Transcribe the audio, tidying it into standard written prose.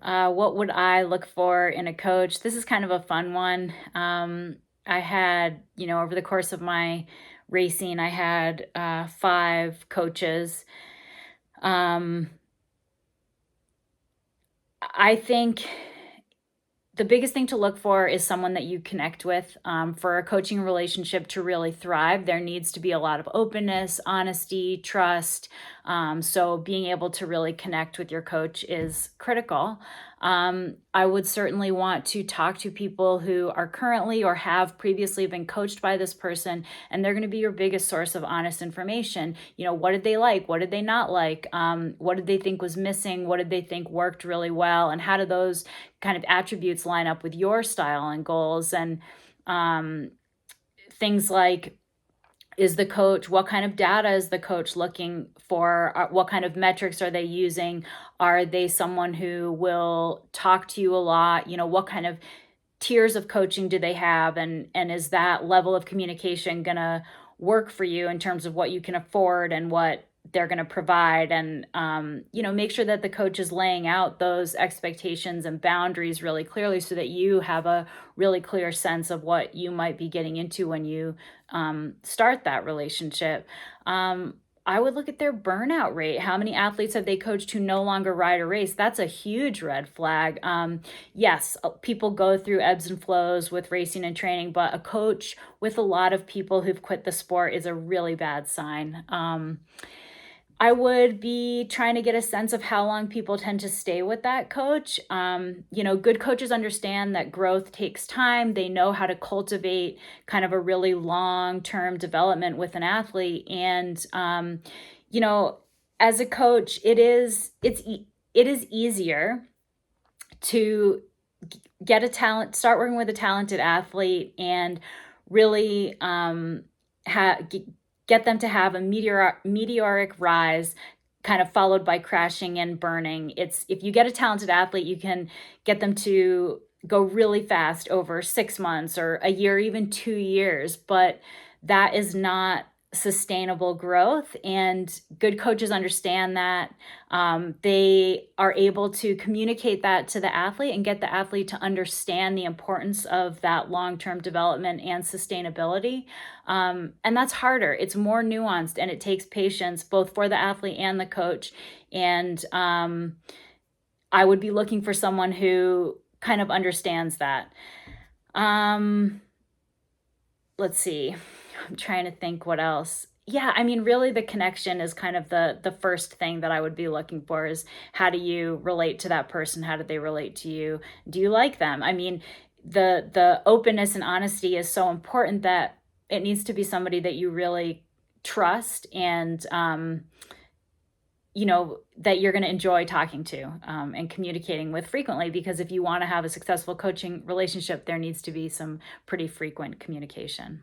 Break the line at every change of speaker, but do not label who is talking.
What would I look for in a coach? This is kind of a fun one. I had, over the course of my racing, I had 5 coaches. Um, I think the biggest thing to look for is someone that you connect with. For a coaching relationship to really thrive, there needs to be a lot of openness, honesty, trust. So, being able to really connect with your coach is critical. I would certainly want to talk to people who are currently or have previously been coached by this person, and they're going to be your biggest source of honest information. What did they like? What did they not like? What did they think was missing? What did they think worked really well? And how do those kind of attributes line up with your style and goals? And um, things like, what kind of data is the coach looking for? What kind of metrics are they using? Are they someone who will talk to you a lot? What kind of tiers of coaching do they have? And is that level of communication going to work for you in terms of what you can afford and what they're going to provide? And make sure that the coach is laying out those expectations and boundaries really clearly, so that you have a really clear sense of what you might be getting into when you start that relationship. I would look at their burnout rate. How many athletes have they coached who no longer ride a race? That's a huge red flag. Yes, people go through ebbs and flows with racing and training, but a coach with a lot of people who've quit the sport is a really bad sign. I would be trying to get a sense of how long people tend to stay with that coach. Good coaches understand that growth takes time. They know how to cultivate kind of a really long-term development with an athlete. And, you know, as a coach, it is easier to get start working with a talented athlete and really get them to have a meteoric rise, kind of followed by crashing and burning. It's If you get a talented athlete, you can get them to go really fast over 6 months or a year, even 2 years, but that is not sustainable growth. And good coaches understand that. They are able to communicate that to the athlete and get the athlete to understand the importance of that long-term development and sustainability. And that's harder. It's more nuanced, and it takes patience both for the athlete and the coach. And I would be looking for someone who kind of understands that. Um, let's see. I'm trying to think what else. Yeah, I mean, really, the connection is kind of the first thing that I would be looking for. Is how do you relate to that person? How do they relate to you? Do you like them? I mean, the openness and honesty is so important that it needs to be somebody that you really trust, and that you're going to enjoy talking to, and communicating with frequently. Because if you want to have a successful coaching relationship, there needs to be some pretty frequent communication.